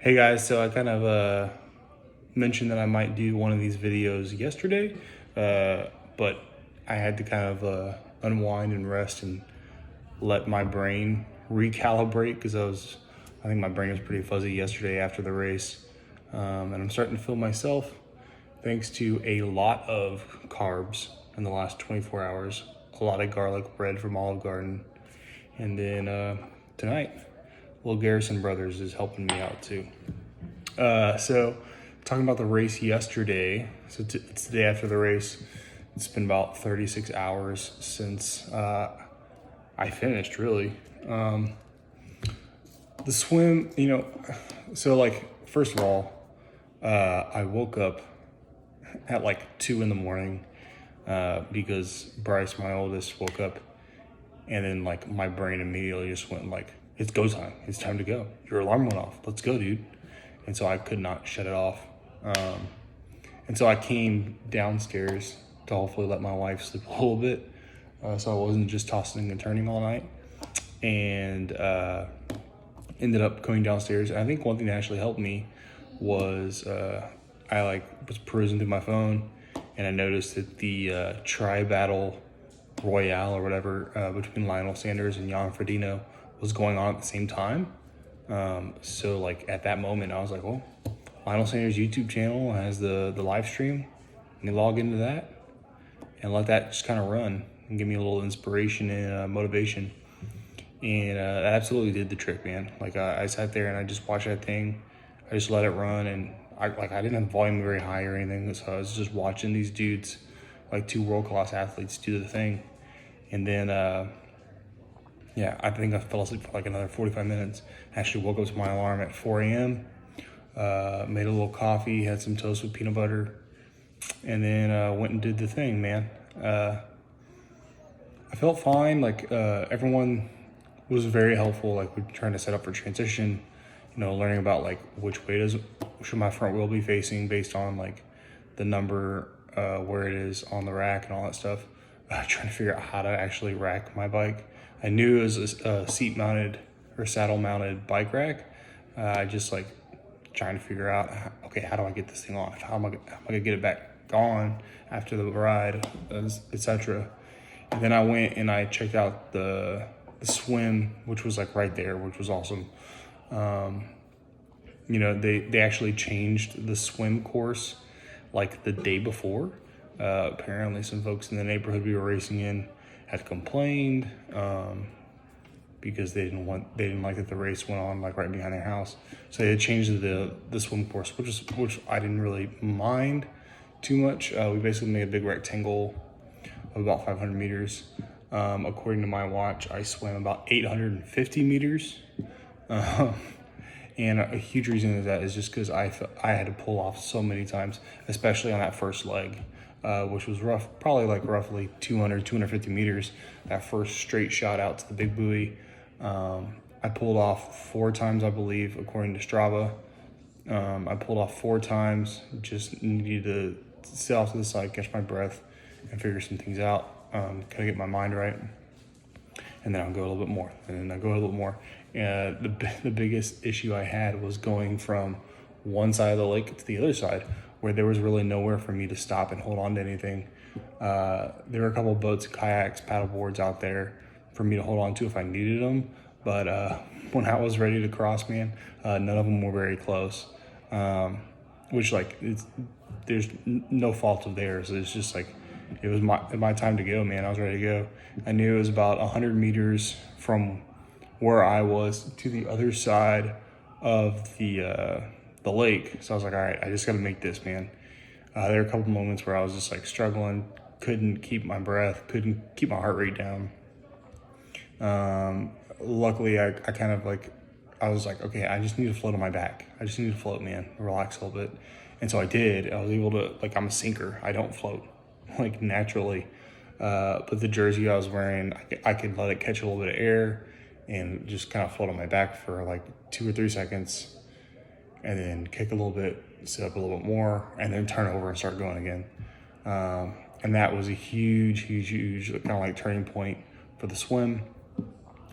Hey guys, so I kind of mentioned that I might do one of these videos yesterday, but I had to kind of unwind and rest and let my brain recalibrate because I think my brain was pretty fuzzy yesterday after the race. And I'm starting to feel myself thanks to a lot of carbs in the last 24 hours, a lot of garlic bread from Olive Garden, and then tonight, Will Garrison Brothers is helping me out too. So talking about the race yesterday, it's the day after the race. It's been about 36 hours since I finished, really. The swim, so like, first of all, I woke up at like 2 in the morning because Bryce, my oldest, woke up, and then like my brain immediately just went like, it's go time. It's time to go. Your alarm went off. Let's go, dude. And so I could not shut it off. And so I came downstairs to hopefully let my wife sleep a little bit, so I wasn't just tossing and turning all night. And ended up going downstairs. And I think one thing that actually helped me was I was perusing through my phone, and I noticed that the tri-battle royale or whatever between Lionel Sanders and Jan Frodeno was going on at the same time. So like at that moment, I was like, well, Lionel Sanders' YouTube channel has the live stream. Let me log into that and let that just kind of run and give me a little inspiration and motivation. And that absolutely did the trick, man. Like I sat there and I just watched that thing. I just let it run, and I didn't have the volume very high or anything. So I was just watching these dudes, like two world-class athletes, do the thing. And then I think I fell asleep for like another 45 minutes. Actually woke up to my alarm at 4 a.m., made a little coffee, had some toast with peanut butter, and then went and did the thing, man. I felt fine. Like everyone was very helpful. Like we're trying to set up for transition, learning about like which way should my front wheel be facing based on like the number where it is on the rack and all that stuff. Trying to figure out how to actually rack my bike. I knew it was a seat mounted or saddle mounted bike rack. I just like trying to figure out, okay, how do I get this thing off? How am I gonna get it back on after the ride, etc. And then I went and I checked out the swim, which was like right there, which was awesome. They actually changed the swim course like the day before. Apparently some folks in the neighborhood we were racing in had complained because they didn't like that the race went on like right behind their house. So they had changed the swim course, which I didn't really mind too much. We basically made a big rectangle of about 500 meters. According to my watch, I swam about 850 meters. And a huge reason of that is just because I had to pull off so many times, especially on that first leg, which was roughly 250 meters. That first straight shot out to the big buoy. I pulled off 4 times, I believe, according to Strava. I pulled off 4 times, just needed to sit off to the side, catch my breath, and figure some things out, kind of get my mind right. And then I'll go a little bit more, and then I'll go a little bit more. The biggest issue I had was going from one side of the lake to the other side, where there was really nowhere for me to stop and hold on to anything. There were a couple boats, kayaks, paddle boards out there for me to hold on to if I needed them. But when I was ready to cross, man, none of them were very close. Which there's no fault of theirs. It's just like, it was my time to go, man. I was ready to go. I knew it was about 100 meters from where I was to the other side of the lake. So I was like, all right, I just got to make this, man. There were a couple moments where I was just like struggling, couldn't keep my breath, couldn't keep my heart rate down. Luckily, I kind of I was like, okay, I just need to float on my back. I just need to float, man, relax a little bit. And so I did. I was able to, I'm a sinker. I don't float naturally. But the jersey I was wearing, I could let it catch a little bit of air and just kind of float on my back for like 2 or 3 seconds, and then kick a little bit, sit up a little bit more, and then turn over and start going again. And that was a huge kind of like turning point for the swim.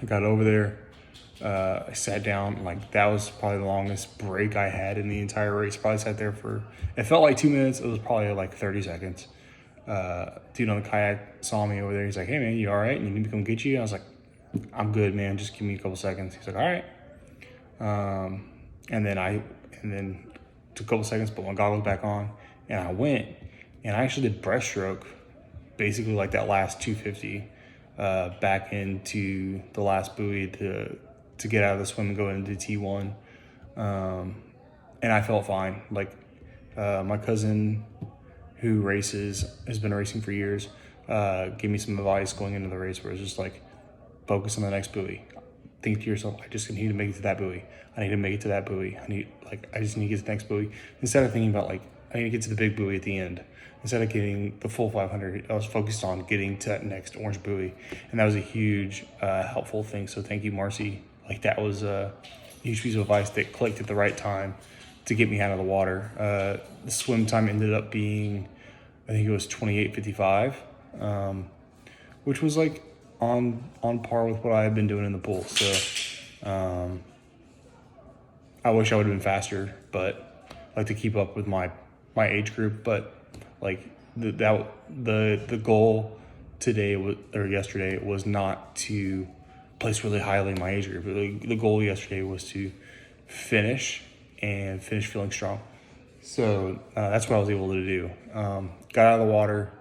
I got over there, I sat down, like that was probably the longest break I had in the entire race. Probably sat there for, it felt like 2 minutes. It was probably like 30 seconds. Dude on the kayak saw me over there. He's like, "Hey man, you all right? You need me to come get you?" I was like, "I'm good, man. Just give me a couple seconds." He's like, "All right." And then took a couple seconds, put my goggles back on, and I went, and I actually did breaststroke, basically like that last 250, back into the last buoy to get out of the swim and go into T1. And I felt fine. Like, my cousin who has been racing for years, gave me some advice going into the race where it's just like, focus on the next buoy. Think to yourself, I just need to make it to that buoy. I need to make it to that buoy. I just need to get to the next buoy. Instead of thinking about like, I need to get to the big buoy at the end. Instead of getting the full 500, I was focused on getting to that next orange buoy. And that was a huge, helpful thing. So thank you, Marci. Like that was a huge piece of advice that clicked at the right time to get me out of the water. The swim time ended up being, I think it was 28:55, which was like on par with what I had been doing in the pool. So I wish I would have been faster, but I like to keep up with my age group. But like the goal yesterday was not to place really highly in my age group. The goal yesterday was to finish feeling strong. So that's what I was able to do. Got out of the water,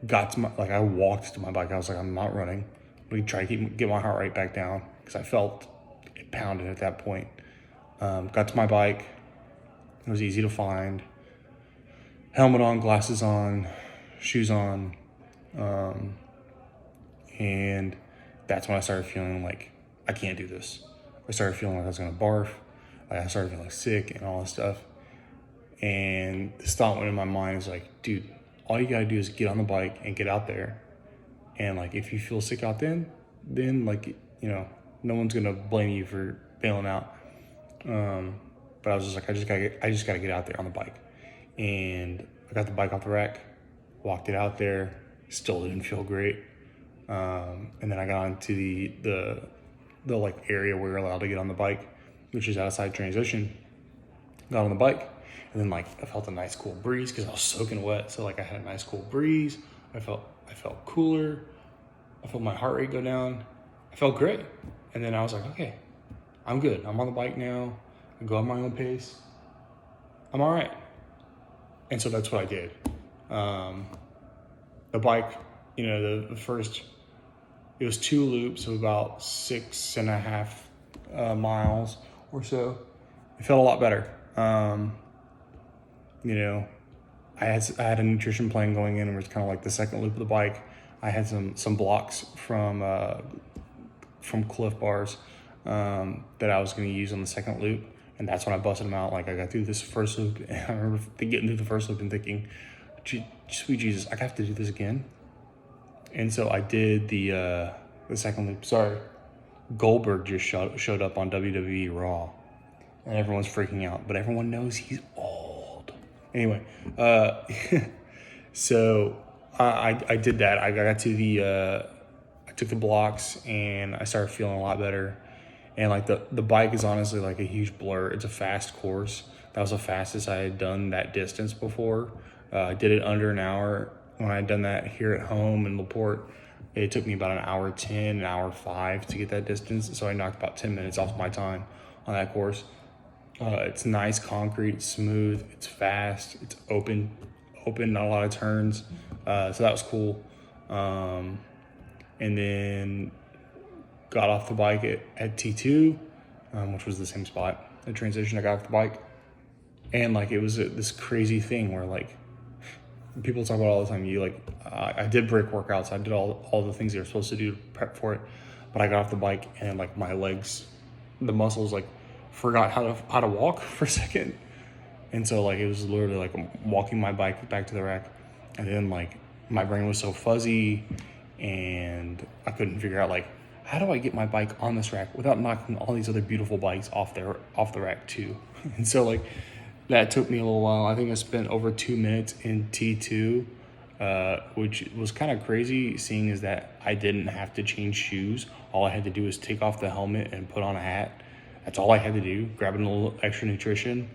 I walked to my bike. I was like, I'm not running. We try to get my heart rate back down because I felt it pounded at that point. Got to my bike. It was easy to find. Helmet on, glasses on, shoes on. And that's when I started feeling like I can't do this. I started feeling like I was gonna barf. I started feeling sick and all this stuff. And this thought went in my mind is like, dude, all you gotta do is get on the bike and get out there. And like, if you feel sick out then like, no one's gonna blame you for bailing out. But I was just like, I just gotta get out there on the bike. And I got the bike off the rack, walked it out there, still didn't feel great. And then I got into the like area where you're allowed to get on the bike, which is outside transition. Got on the bike, and then like I felt a nice cool breeze because I was soaking wet. So like I had a nice cool breeze. I felt cooler. I felt my heart rate go down. I felt great. And then I was like, okay, I'm good. I'm on the bike now. I go at my own pace. I'm all right. And so that's what I did. The bike, the first, it was 2 loops of about 6.5 miles or so. It felt a lot better. I had a nutrition plan going in, and it was kind of like the second loop of the bike. I had some blocks from Cliff Bars that I was going to use on the second loop, and that's when I busted them out. Like I got through this first loop, and I remember getting through the first loop and thinking, sweet Jesus, I have to do this again. And so I did the second loop. Sorry, Goldberg just showed up on WWE Raw, and everyone's freaking out, but everyone knows he's old. Anyway, so I did that. I got to I took the blocks, and I started feeling a lot better. And like the bike is honestly like a huge blur. It's a fast course. That was the fastest I had done that distance before. I did it under an hour. When I had done that here at home in LaPorte, it took me about an hour 10, an hour 5 to get that distance. So I knocked about 10 minutes off my time on that course. It's nice concrete, it's smooth, it's fast, it's open, not a lot of turns. So that was cool. And then got off the bike at T2, which was the same spot. The transition, I got off the bike. And like, it was this crazy thing where like, people talk about all the time, I did brick workouts. I did all the things they were supposed to do to prep for it. But I got off the bike, and like my legs, the muscles like forgot how to walk for a second. And so like, it was literally like walking my bike back to the rack. And then like my brain was so fuzzy, and I couldn't figure out like, how do I get my bike on this rack without knocking all these other beautiful bikes off the rack too? And so like, that took me a little while. I think I spent over 2 minutes in T2 which was kind of crazy, seeing is that I didn't have to change shoes. All I had to do was take off the helmet and put on a hat. That's all I had to do, grab a little extra nutrition.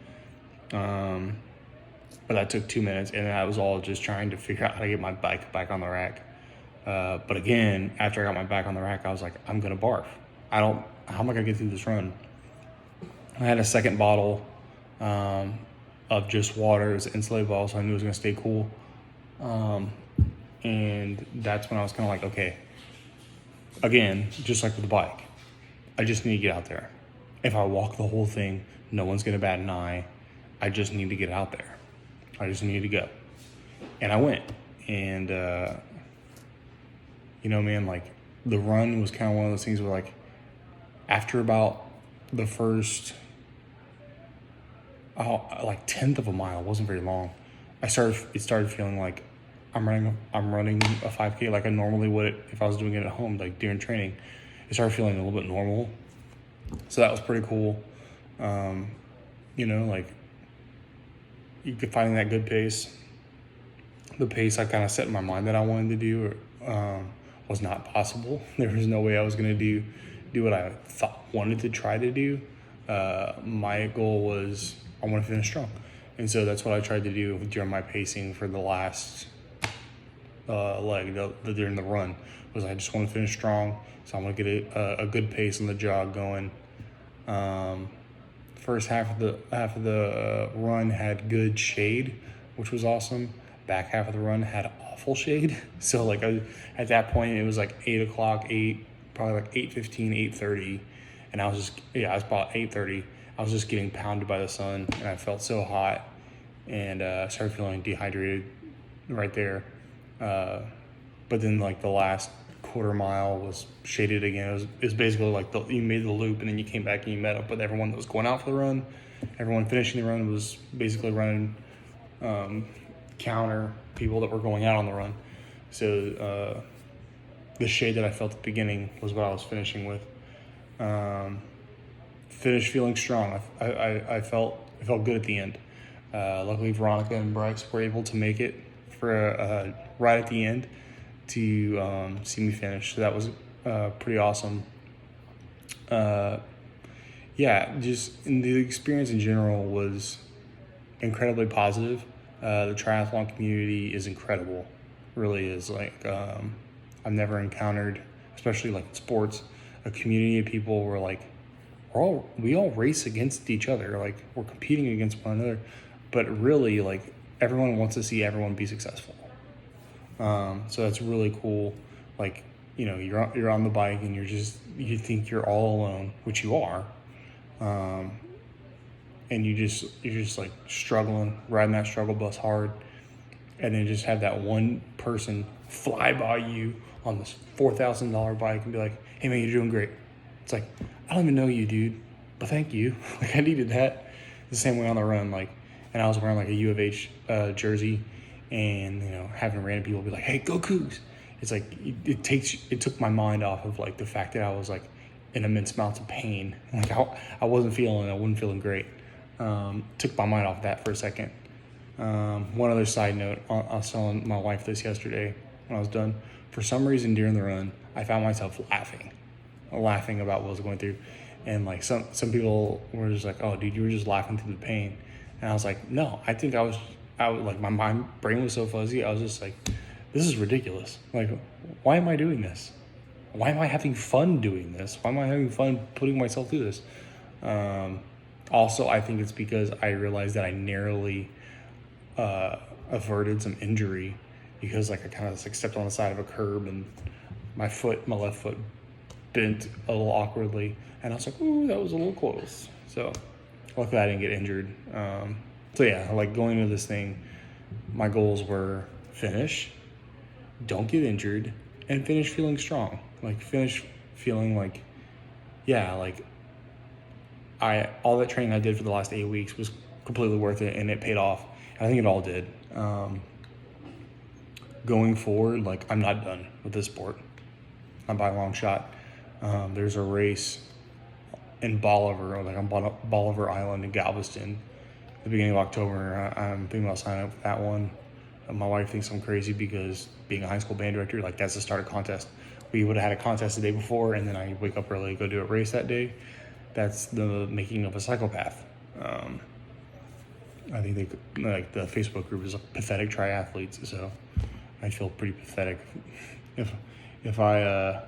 But that took 2 minutes, and that was all just trying to figure out how to get my bike back on the rack. But again, after I got my bike on the rack, I was like, I'm going to barf. How am I going to get through this run? I had a second bottle of just water. It was an insulated bottle, so I knew it was going to stay cool. And that's when I was kind of like, okay, again, just like with the bike, I just need to get out there. If I walk the whole thing, no one's going to bat an eye. I just need to get out there. I just need to go. And I went. And, man, like, the run was kind of one of those things where, like, after about the first, 10th of a mile, it wasn't very long, it started feeling like I'm running a 5K like I normally would if I was doing it at home, like during training. It started feeling a little bit normal. So that was pretty cool. Like, you could find that good pace. The pace I kind of set in my mind that I wanted to do was not possible. There was no way I was going to do what I wanted to try to do. My goal was I want to finish strong. And so that's what I tried to do during my pacing for the last leg during the run, was I just want to finish strong. So I'm going to get a good pace on the jog going. First half of the run had good shade, which was awesome. Back half of the run had awful shade. So like at that point it was like 8 o'clock, probably like 8:15, 8:30, and I was about 8:30. I was just getting pounded by the sun, and I felt so hot, and I started feeling dehydrated right there. But then like the last quarter mile was shaded again. It was basically like you made the loop, and then you came back and you met up with everyone that was going out for the run. Everyone finishing the run was basically running counter people that were going out on the run. So the shade that I felt at the beginning was what I was finishing with. Finished feeling strong. I felt good at the end. Luckily, Veronica and Bryce were able to make it for right at the end to see me finish. So that was pretty awesome. Just the experience in general was incredibly positive. The triathlon community is incredible, really is. Like, I've never encountered, especially like in sports, a community of people where like we all race against each other, like we're competing against one another, but really like everyone wants to see everyone be successful. So that's really cool. Like, you're on the bike and you think you're all alone, which you are. And you're just like struggling, riding that struggle bus hard, and then just have that one person fly by you on this $4,000 bike and be like, "Hey man, you're doing great." It's like, I don't even know you, dude, but thank you. Like, I needed that. The same way on the run, like, and I was wearing like a U of H jersey, and having random people be like, "Hey, go Cougs!" It's like it took my mind off of like the fact that I was like in immense amounts of pain. Like I wasn't feeling great. Took my mind off that for a second. One other side note, I was telling my wife this yesterday when I was done. For some reason during the run, I found myself laughing about what I was going through. And like some people were just like, "Oh dude, you were just laughing through the pain." And I was like, no, I think I was like, my brain was so fuzzy. I was just like, this is ridiculous. Like, why am I doing this? Why am I having fun doing this? Why am I having fun putting myself through this? Also, I think it's because I realized that I narrowly averted some injury, because like I kind of like stepped on the side of a curb and my left foot bent a little awkwardly, and I was like, ooh, that was a little close. So luckily I didn't get injured. So yeah, like going into this thing, my goals were finish, don't get injured, and finish feeling strong. Like finish feeling like, yeah, like all that training I did for the last 8 weeks was completely worth it, and it paid off. And I think it all did. Going forward, like I'm not done with this sport, not by a long shot. There's a race in Bolivar, like on Bolivar Island in Galveston, at the beginning of October. I'm thinking about signing up for that one. My wife thinks I'm crazy because being a high school band director, like that's the start of contest. We would have had a contest the day before, and then I wake up early, go do a race that day. That's the making of a psychopath. I think like the Facebook group is like pathetic triathletes, so I feel pretty pathetic if I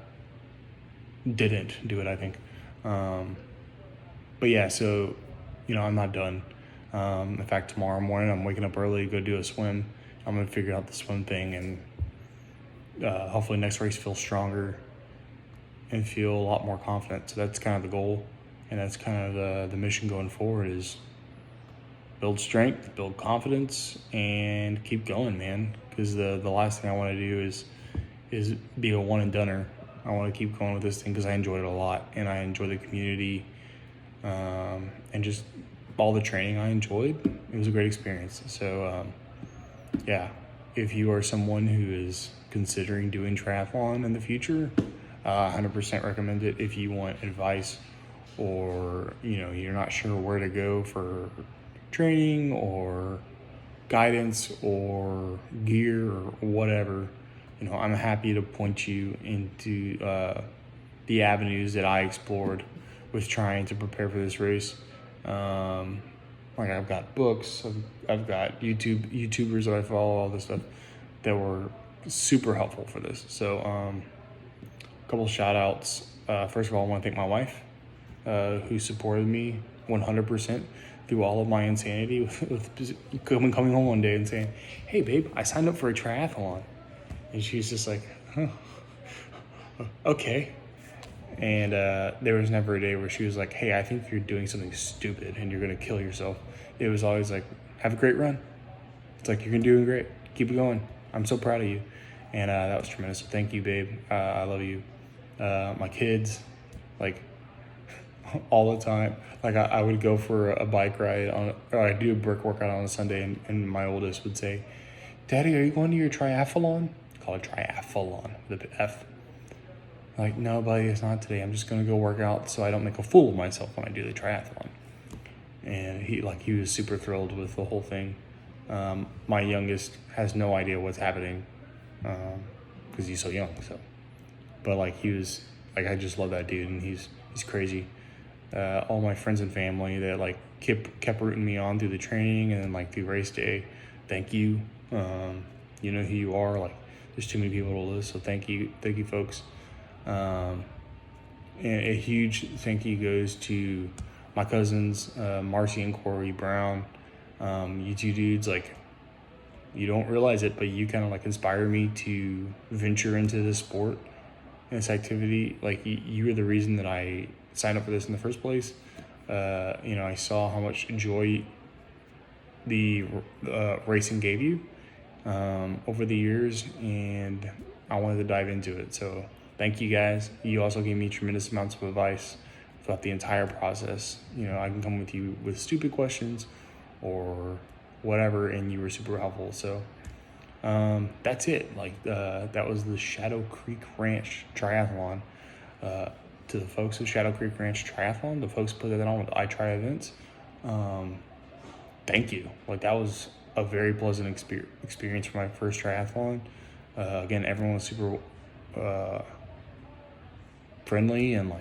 didn't do it, I think. But yeah, so I'm not done. In fact, tomorrow morning I'm waking up early to go do a swim. I'm gonna figure out the swim thing, and hopefully next race feel stronger and feel a lot more confident. So that's kind of the goal, and that's kind of the mission going forward is build strength, build confidence, and keep going, man. Because the last thing I want to do is be a one and doneer. I want to keep going with this thing because I enjoyed it a lot, and I enjoy the community, and just all the training I enjoyed. It was a great experience. So yeah, if you are someone who is considering doing triathlon in the future, 100% recommend it. If you want advice, or you're not sure where to go for training or guidance or gear or whatever, I'm happy to point you into the avenues that I explored with trying to prepare for this race. Like I've got books, I've got YouTubers that I follow, all this stuff that were super helpful for this. So a couple shout outs. First of all, I want to thank my wife, who supported me 100% through all of my insanity with coming home one day and saying, "Hey babe, I signed up for a triathlon." And she's just like, "Huh, okay." And there was never a day where she was like, "Hey, I think you're doing something stupid and you're gonna kill yourself." It was always like, "Have a great run." It's like, "You're doing great. Keep it going. I'm so proud of you." And that was tremendous. So thank you, babe. I love you. My kids, like all the time. Like I would go for a bike ride or I'd do a brick workout on a Sunday, and my oldest would say, "Daddy, are you going to your triathlon?" Call it triathlon with the F. Like, "No, buddy, it's not today. I'm just going to go work out so I don't make a fool of myself when I do the triathlon." And he was super thrilled with the whole thing. My youngest has no idea what's happening because he's so young. So, but he was like, I just love that dude, and he's crazy. All my friends and family that kept rooting me on through the training and then through race day, thank you. You know who you are. There's too many people to list, so thank you folks. And a huge thank you goes to my cousins, Marci and Cory Brown. You two dudes, you don't realize it, but you kind of inspire me to venture into this sport and this activity. You were the reason that I signed up for this in the first place. I saw how much joy the racing gave you over the years, and I wanted to dive into it. So thank you guys. You also gave me tremendous amounts of advice throughout the entire process. I can come with you with stupid questions or whatever, and you were super helpful. So that's it. That was the Shadow Creek Ranch Triathlon. To the folks of Shadow Creek Ranch Triathlon, the folks put that on with I Try Events, thank you. That was a very pleasant experience for my first triathlon. Again, everyone was super friendly and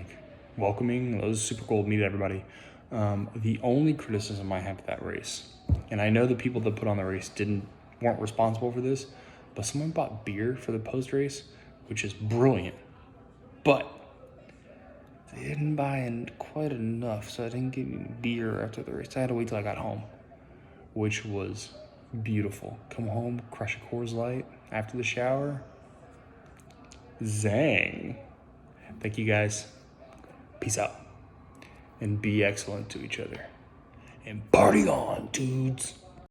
welcoming. It was super cool to meet everybody. The only criticism I have of that race, and I know the people that put on the race weren't responsible for this, but someone bought beer for the post race, which is brilliant, but they didn't buy quite enough, so I didn't get any beer after the race. I had to wait till I got home, which was beautiful. Come home, crush a Coors Light after the shower. Zang. Thank you guys. Peace out. And be excellent to each other. And party on, dudes.